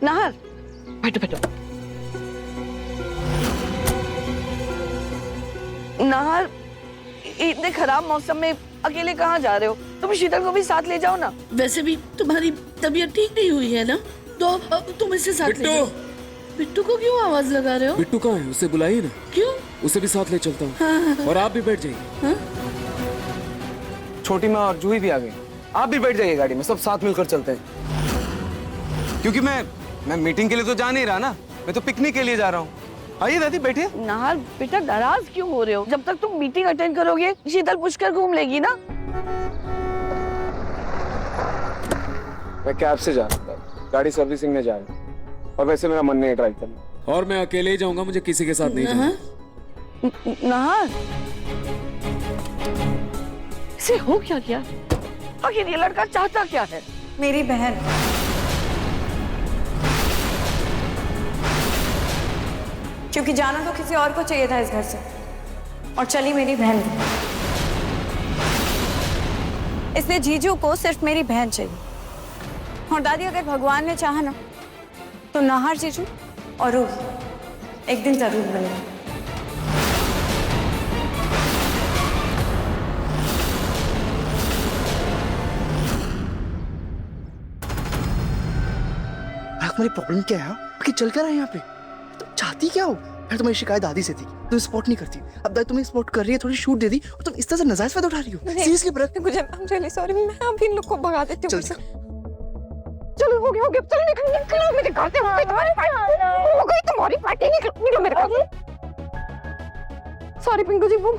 नाहर, बैठो बैठो। नाहर, इतने खराब मौसम में अकेले कहाँ जा रहे हो? तुम शीतल को भी साथ ले जाओ ना। वैसे भी तुम्हारी तबीयत ठीक नहीं हुई है ना, तो अब तुम इसे साथ ले जाओ। बिट्टू को क्यों आवाज लगा रहे हो? बिट्टू कहाँ है? उसे बुलाइए ना। क्यों? उसे भी साथ ले चलता हूँ। हाँ। और आप भी बैठ जाइए। हाँ? छोटी माँ और जूही भी आ गई। आप भी बैठ जाइए गाड़ी में, सब साथ मिलकर चलते हैं। क्योंकि मैं मीटिंग के लिए तो जा नहीं रहा ना, मैं तो पिकनिक के लिए जा रहा हूँ। आइए दादी बैठिए। नाहर बेटा, नाराज क्यों हो रहे हो? जब तक तुम मीटिंग अटेंड करोगे शीतल पुष्कर घूम लेगी ना। मैं कैब से जा रहा था, गाड़ी सर्विसिंग में जा रहा हूँ। और वैसे मेरा मन नहीं है ड्राइव करना। और मैं अकेले ही जाऊंगा, मुझे किसी के साथ नहीं जाना। नाहर, इसे हो क्या गया? आखिर ये लड़का चाहता क्या है? मेरी बहन। क्योंकि जाना तो किसी और को चाहिए था इस घर से, और चली मेरी बहन। इसलिए जीजू को सिर्फ मेरी बहन चाहिए। और दादी, अगर भगवान ने चाहा ना, तो नाहर जीजू और रूही एक दिन जरूर मिलेंगे। तुम्हारी प्रॉब्लम क्या है? कि चल कर रहा है यहाँ पे? तुम चाहती क्या हो? यार तुम्हारी शिकायत दादी से थी, तुम स्पॉट नहीं करती। अब दादी तुम्हें स्पॉट कर रही है, थोड़ी शूट दे दी और तुम इस तरह से नाजायज फायदा उठा रही हो। सीरियसली ब्रदर, मुझे I'm really sorry, मैं अभी इन लोग को भगा देती हूँ। चलो हो गया, चलो निकलो मेरे घर से। हो गई तुम्हारी पार्टी, निकलो मेरे घर से। सॉरी पिंकू जी, वो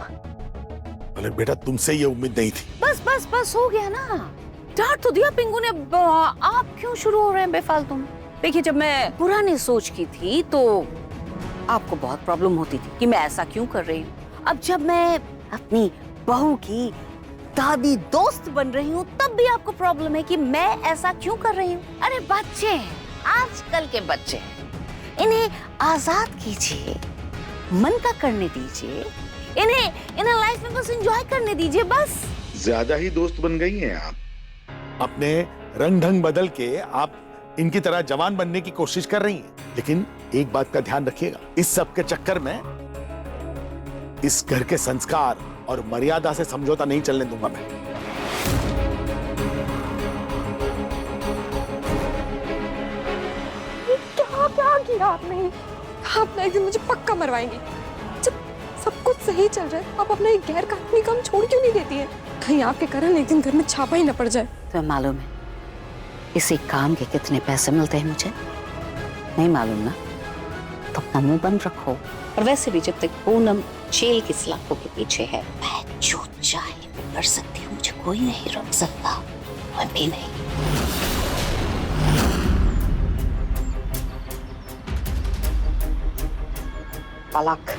अरे बेटा, तुमसे ये उम्मीद नहीं थी। बस बस बस हो गया ना, डांट तो दिया पिंकू ने। आप क्यों शुरू हो रहे हैं बेफालतू में? देखिए, जब मैं पुरानी सोच की थी तो आपको बहुत प्रॉब्लम होती थी कि मैं ऐसा क्यों कर रही हूँ। अब जब मैं अपनी बहू की दादी दोस्त बन रही हूँ, तब भी आपको प्रॉब्लम है कि मैं ऐसा क्यों कर रही हूँ। अरे बच्चे हैं, आजकल के बच्चे हैं, इन्हें आजाद कीजिए, मन का करने दीजिए, इन्हें लाइफ में बस एंजॉय करने दीजिए। बस ज्यादा ही दोस्त बन गई हैं आप। अपने रंग ढंग बदल के आप इनकी तरह जवान बनने की कोशिश कर रही हैं। लेकिन एक बात का ध्यान रखिएगा, इस सब के चक्कर में इस घर के संस्कार और मर्यादा से समझौता नहीं चलने दूंगा मैं। क्या किया आपने? आप ना एक दिन मुझे पक्का मरवाएंगी। जब सब कुछ सही चल रहा है, आप अपना एक गैर कानूनी काम छोड़ क्यों नहीं देती है? कहीं आपके कारण एक दिन घर में छापा ही न पड़ जाए। तुम्हें मालूम है इसी काम के कितने पैसे मिलते हैं मुझे? नहीं मालूम ना? तो अपना मुंह बंद रखो। और वैसे भी जब तक पूनम जेल की सलाखों के पीछे है, मैं जो चाहे मैं कर सकती हूँ, मुझे कोई नहीं रोक सकता, मैं भी नहीं। पलक,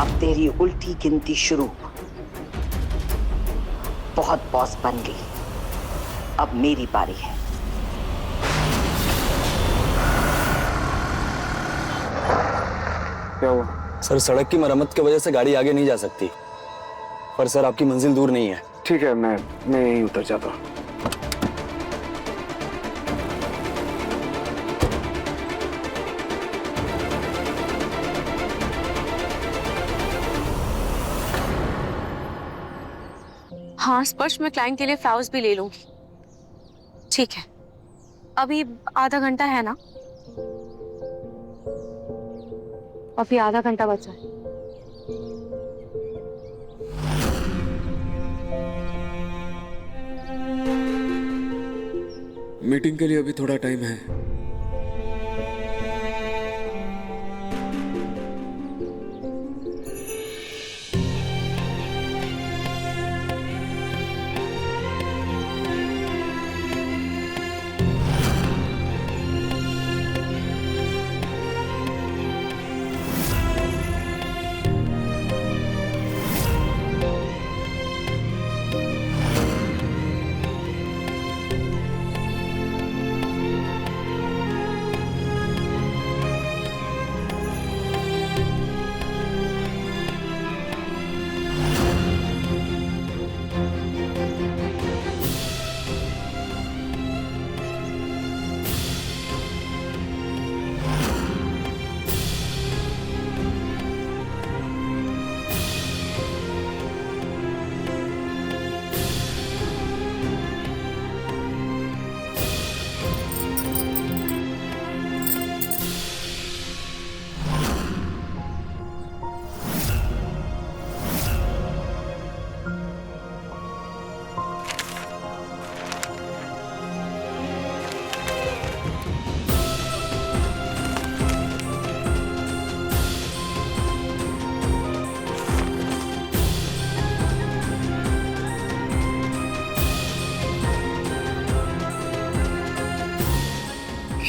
अब तेरी उल्टी गिनती शुरू। बहुत बॉस बन गई, अब मेरी बारी है। क्या हुआ? सर, सड़क की मरम्मत की वजह से गाड़ी आगे नहीं जा सकती। पर सर, आपकी मंजिल दूर नहीं है। ठीक है, मैं यहीं उतर जाता हूँ। हाँ स्पर्श, मैं क्लाइंट के लिए फ्लावर्स भी ले लूंगी। ठीक है, अभी आधा घंटा है ना? अभी आधा घंटा बचा है। मीटिंग के लिए अभी थोड़ा टाइम है।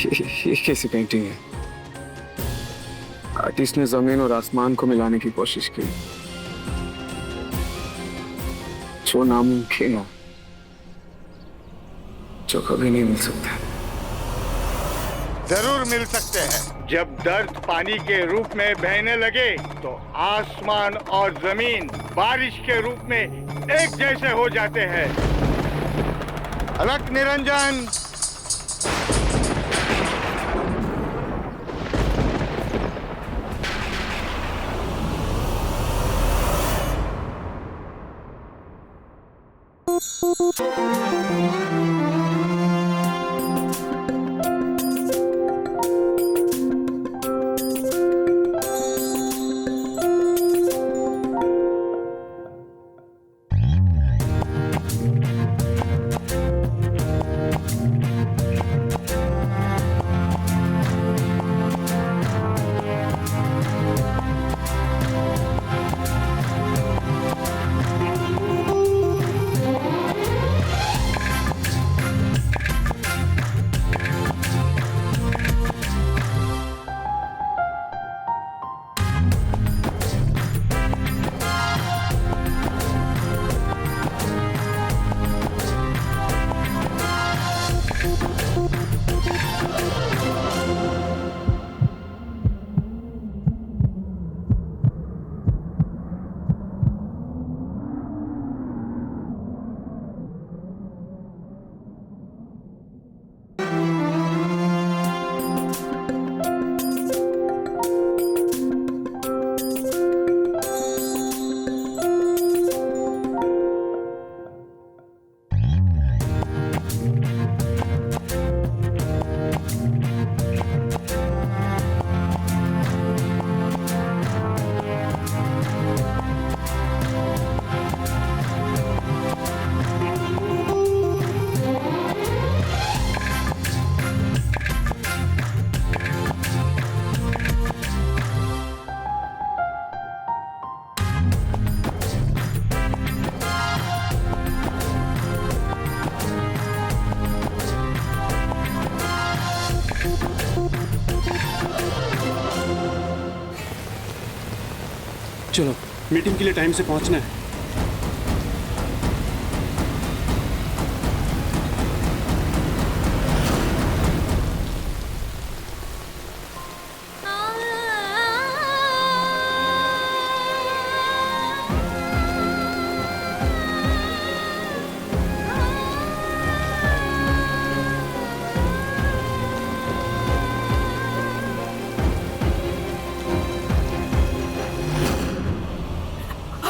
ये कैसी पेंटिंग है? आर्टिस्ट ने जमीन और आसमान को मिलाने की कोशिश की, जो नामुमकिन हो, जो कभी नहीं मिल सकता। जरूर मिल सकते हैं। जब दर्द पानी के रूप में बहने लगे तो आसमान और जमीन बारिश के रूप में एक जैसे हो जाते हैं। अलक निरंजन। चलो, मीटिंग के लिए टाइम से पहुंचना है।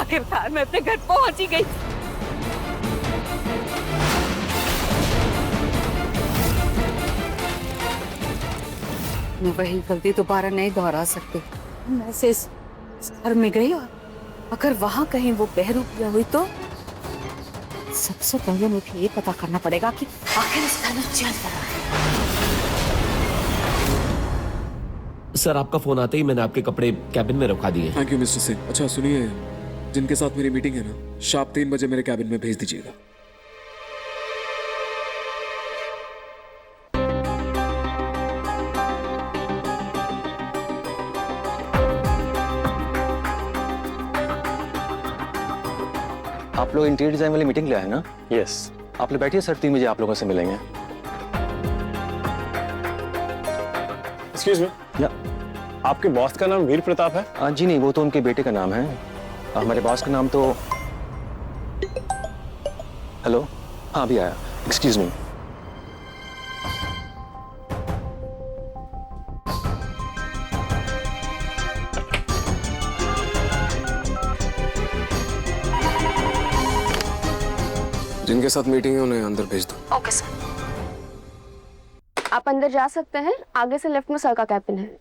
आखिरकार मैं अपने घर पहुंच ही गई। मैं वही गलती दोबारा नहीं दोहरा सकती। मैं से इस घर में गई और अगर वहां कहीं वो बहरूपिया हुई तो सबसे पहले मुझे ये पता करना पड़ेगा कि आखिर इस घर में चल रहा है। सर, आपका फोन आते ही मैंने आपके कपड़े कैबिन में रखवा दिए। Thank you mister Singh. अच्छा सुनिए, जिनके साथ मेरी मीटिंग है ना, शार्प 3 बजे मेरे कैबिन में भेज दीजिएगा। आप लोग इंटीरियर डिजाइन वाली मीटिंग ले आए ना? यस। आप लोग बैठिए सर, 3 बजे आप लोगों से मिलेंगे। एक्सक्यूज मी, या आपके बॉस का नाम वीर प्रताप है? जी नहीं, वो तो उनके बेटे का नाम है। हमारे बॉस का नाम तो हेलो, हाँ अभी आया। Excuse me. जिनके साथ मीटिंग है उन्हें अंदर भेज दो। Okay sir. आप अंदर जा सकते हैं, आगे से लेफ्ट में सर का कैबिन है।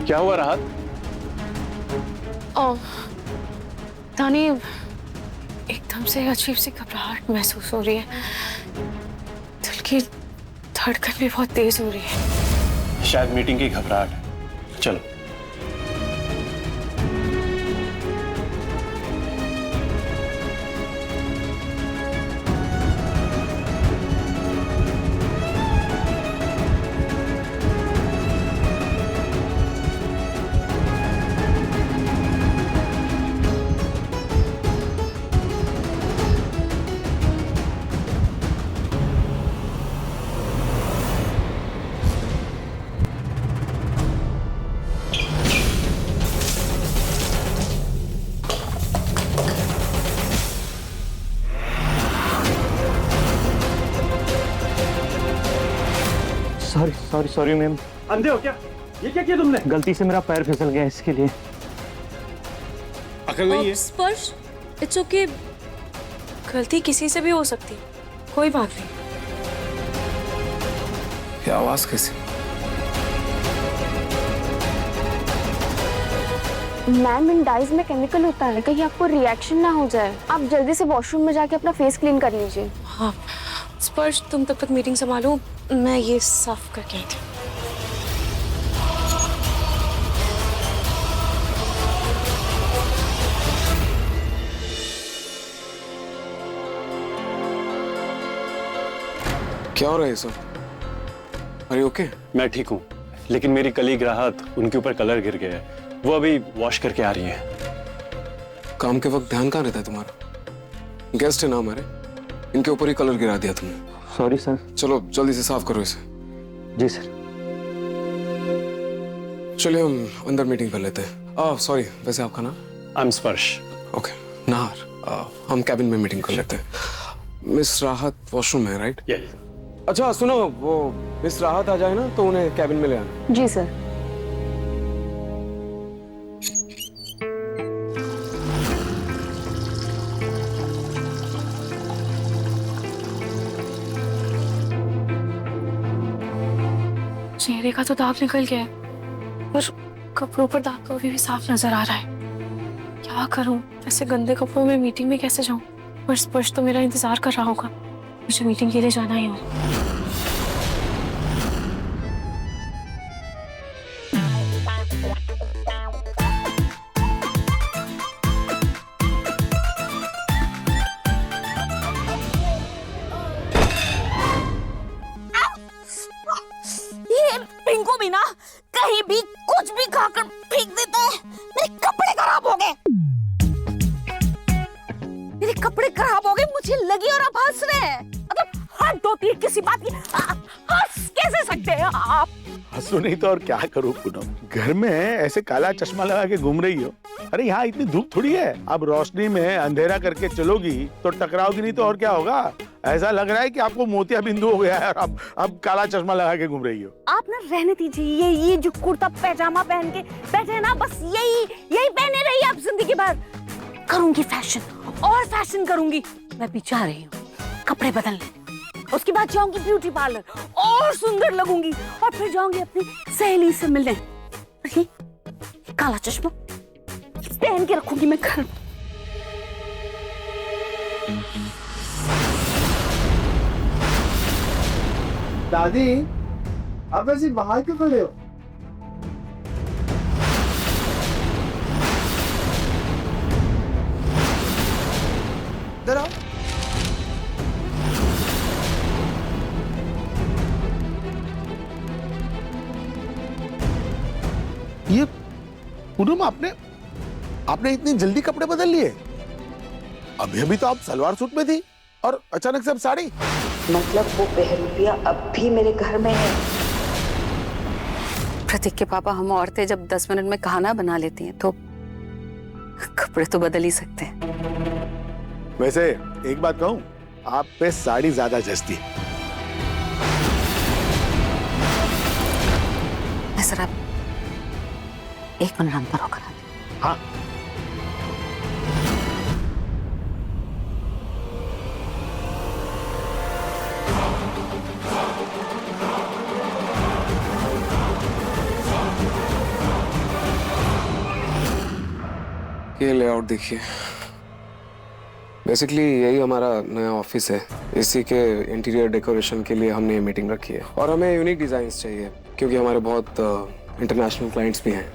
क्या हुआ राहत? ओह, तानी एकदम एकदम से अजीब सी घबराहट महसूस हो रही है। दिल की धड़कन भी बहुत तेज हो रही है। शायद मीटिंग की घबराहट है। चलो। Sorry ma'am. अंधे हो क्या? ये क्या किया तुमने? गलती से मेरा पैर फिसल गया, इसके लिए। अकल नहीं है। स्पर्श, इट्स ओके। गलती किसी से भी हो सकती, कोई बात नहीं। ये आवाज कैसी? मैम, इन डाइज में केमिकल होता है, कहीं आपको रिएक्शन ना हो जाए। आप जल्दी से वॉशरूम में जाके अपना फेस क्लीन कर लीजिए। हाँ स्पर्श, तुम तब तक मीटिंग संभालो, मैं ये साफ करके आई थी। क्या हो रहा है ये सब? अरे ओके? मैं ठीक हूँ, लेकिन मेरी कलीग राहत, उनके ऊपर कलर गिर गया है। वो अभी वॉश करके आ रही है। काम के वक्त ध्यान कहाँ रहता है तुम्हारा? गेस्ट है ना हमारे, इनके ऊपर ही कलर गिरा दिया तुमने। Sorry sir. चलो जल्दी से साफ करो इसे। जी सर। चलिए हम अंदर मीटिंग कर लेते हैं। सॉरी, वैसे आपका नाम? आई एम स्पर्श। ओके, नाहर। हम कैबिन में मीटिंग कर लेते हैं। मिस राहत वॉशरूम में, राइट? यस। अच्छा सुनो, वो मिस राहत आ जाए ना तो उन्हें कैबिन में ले आना। जी सर। चेहरे का तो दाग निकल गया है, पर कपड़ों पर दाग तो अभी भी साफ नजर आ रहा है। क्या करूं? ऐसे गंदे कपड़ों में मीटिंग में कैसे जाऊं? पर स्पर्श तो मेरा इंतजार कर रहा होगा, मुझे मीटिंग के लिए जाना ही होगा। पिंकू भी ना कहीं भी कुछ भी खाकर फेंक देता है। मेरे कपड़े खराब हो गए, मेरे कपड़े खराब हो गए, मुझे लगी और आप हंस रहे हैं। मतलब हद होती है किसी बात की, हंस कैसे सकते हैं आप? हंसो नहीं तो और क्या करूं पूनम? घर में ऐसे काला चश्मा लगा के घूम रही हो। अरे यहाँ इतनी धूप थोड़ी है, अब रोशनी में अंधेरा करके चलोगी तो टकराओगी नहीं तो और क्या होगा? ऐसा लग रहा है कि आपको मोतिया बिंदु हो गया है और अब काला चश्मा लगा के घूम रही हो। आप ना रहने दीजिए, ये जो कुर्ता पैजामा पहन के बैठे हैं ना, बस यही पहने रहिए आप जिंदगी भर। करूंगी फैशन और फैशन करूंगी। मैं भी जा रही हूँ कपड़े बदलने, उसके बाद जाऊंगी ब्यूटी पार्लर और सुंदर लगूंगी, और फिर जाऊंगी अपनी सहेली से मिलने। ये काला चश्मा पहन के रखूंगी मैं घर। दादी, आप ऐसे बाहर क्यों खड़े हो? इधर आओ। ये पूनम, आपने इतनी जल्दी कपड़े बदल लिए? अभी अभी तो आप सलवार सूट में थी और अचानक से अब साड़ी। मतलब वो बहरूपिया अब भी मेरे घर में है? प्रतीक के पापा, हम औरतें जब 10 मिनट में खाना बना लेती हैं तो कपड़े तो बदल ही सकते हैं। वैसे एक बात कहूं, आप पे साड़ी ज्यादा जचती है। सर आप 1 मिनट अंदर होकर आते। हाँ। ये लेआउट देखिए, बेसिकली यही हमारा नया ऑफिस है। इसी के इंटीरियर डेकोरेशन के लिए हमने ये मीटिंग रखी है और हमें यूनिक डिज़ाइंस चाहिए क्योंकि हमारे बहुत इंटरनेशनल क्लाइंट्स भी हैं।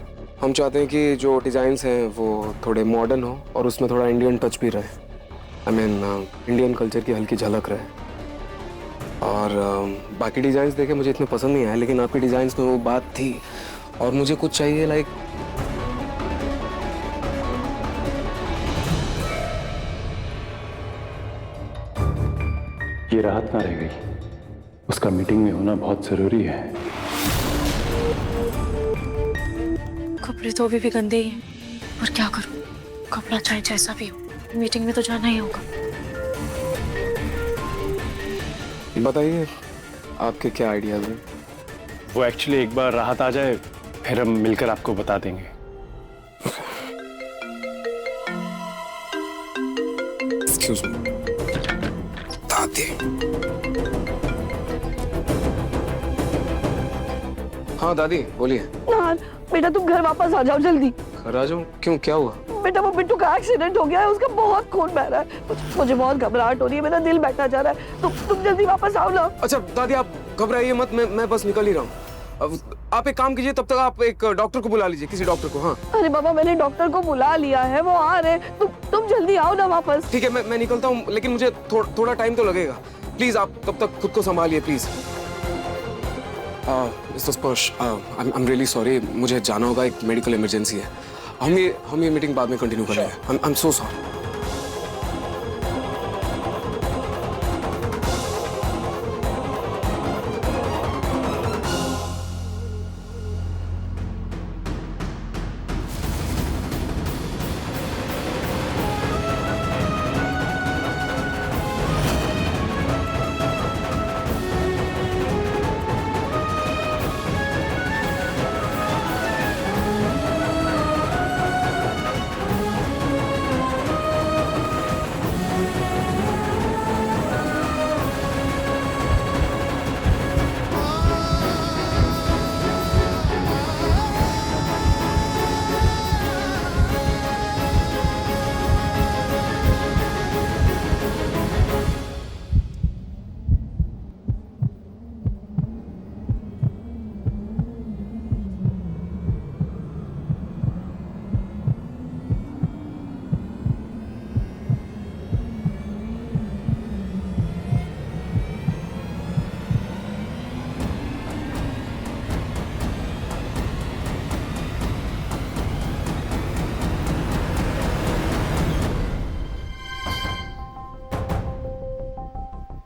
हम चाहते हैं कि जो डिज़ाइंस हैं वो थोड़े मॉडर्न हो और उसमें थोड़ा इंडियन टच भी रहे। इंडियन कल्चर की हल्की झलक रहे। और बाकी डिज़ाइंस देखे मुझे इतने पसंद नहीं आए, लेकिन आपकी डिज़ाइंस में वो बात थी और मुझे कुछ चाहिए लाइक ये राहत कहाँ रह गई? उसका मीटिंग में होना बहुत जरूरी है। कपड़े तो अभी भी गंदे ही हैं, पर क्या करूं? कपड़ा चाहे जैसा भी हो, मीटिंग में तो जाना ही होगा। बताइए आपके क्या आइडियाज हैं? वो एक्चुअली एक बार राहत आ जाए फिर हम मिलकर आपको बता देंगे। Excuse me. दादी। हाँ दादी बोलिए। नान, बेटा तुम घर वापस आ जाओ जल्दी। घर आ जाऊँ? क्यों, क्या हुआ? बेटा वो बिट्टू का एक्सीडेंट हो गया है, उसका बहुत खून बह रहा है। मुझे बहुत घबराहट हो रही है, मेरा दिल बैठा जा रहा है। तुम जल्दी वापस आओ ना। अच्छा दादी आप घबराइए मत, मैं बस निकल ही रहा हूँ। आप एक काम कीजिए, तब तक आप एक डॉक्टर को बुला लीजिए, किसी डॉक्टर को। हाँ अरे बाबा मैंने डॉक्टर को बुला लिया है, वो आ रहे। तुम जल्दी आओ ना वापस। ठीक है मैं निकलता हूँ, लेकिन मुझे थोड़ा टाइम तो लगेगा। प्लीज आप तब तक खुद को संभालिए प्लीज। मिस्टर स्पर्श, आई एम रियली सॉरी, मुझे जाना होगा, एक मेडिकल इमरजेंसी है। हम ये मीटिंग बाद में कंटिन्यू करेंगे। I am so sorry.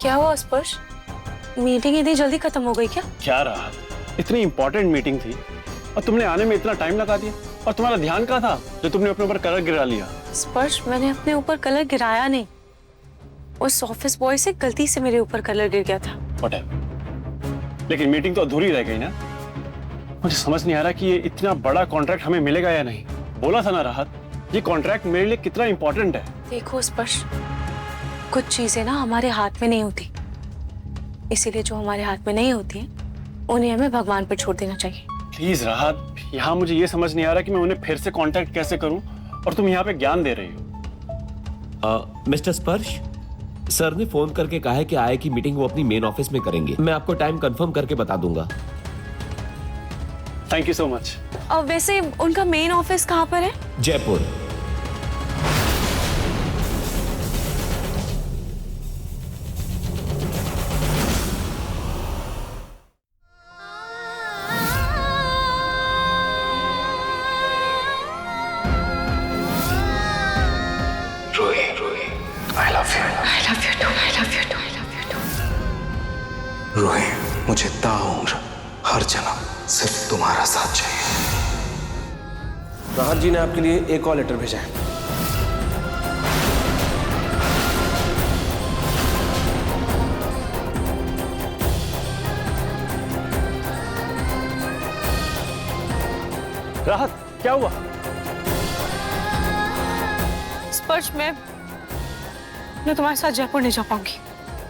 क्या हुआ स्पर्श? मीटिंग इतनी जल्दी खत्म हो गई क्या? क्या रहा, इतनी इंपॉर्टेंट मीटिंग थी और तुमने आने में इतना टाइम लगा दिया। और तुम्हारा ध्यान कहाँ था जो तुमने अपने ऊपर कलर गिरा लिया? स्पर्श मैंने अपने ऊपर कलर गिराया नहीं, उस ऑफिस बॉय से गलती से मेरे ऊपर कलर गिर गया था। व्हाटएवर, लेकिन मीटिंग तो अधूरी रह गई ना। मुझे समझ नहीं आ रहा कि ये इतना बड़ा कॉन्ट्रैक्ट हमें मिलेगा या नहीं। बोला था ना राहत, ये कॉन्ट्रैक्ट मेरे लिए कितना इंपॉर्टेंट है। देखो स्पर्श, कुछ चीजें ना हमारे हाथ में नहीं होती, इसीलिए जो हमारे हाथ में नहीं होती हैं, उन्हें हमें भगवान पर छोड़ देना चाहिए। प्लीज राहत, यहाँ मुझे ये समझ नहीं आ रहा कि मैं उन्हें फिर से कांटेक्ट कैसे करूं और तुम यहाँ पे ज्ञान दे रही हो। मिस्टर स्पर्श, सर ने फोन करके कहा है कि आए की मीटिंग वो अपनी मेन ऑफिस में करेंगे। मैं आपको टाइम कंफर्म करके बता दूंगा। Thank you so much. वैसे उनका मेन ऑफिस कहाँ पर है? जयपुर। रोही, मुझे ताउम्र हर जन्म सिर्फ तुम्हारा साथ चाहिए। राहत जी ने आपके लिए एक और लेटर भेजा है। राहत क्या हुआ? स्पर्श मैं तुम्हारे साथ जयपुर नहीं जा पाऊंगी।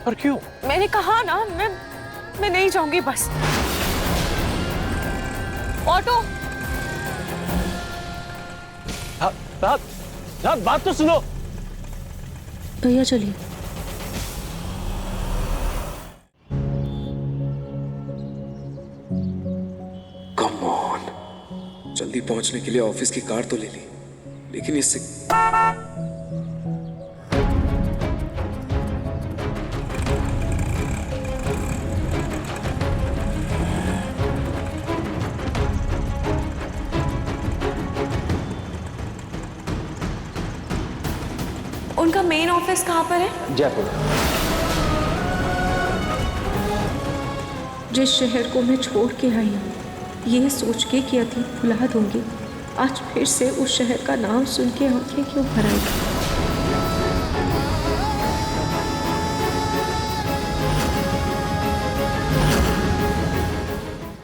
और क्यों? मैंने कहा ना, मैं नहीं जाऊंगी बस। ऑटो। राहत, बात तो सुनो। भैया चलिए। कम ऑन, जल्दी पहुंचने के लिए ऑफिस की कार तो ले ली, लेकिन इससे उनका मेन ऑफिस कहाँ पर है? जयपुर। जिस शहर को मैं छोड़ के आई हूँ ये सोच के कि अतीत भुला दूंगी, आज फिर से उस शहर का नाम सुन के आंखें क्यों भर आई?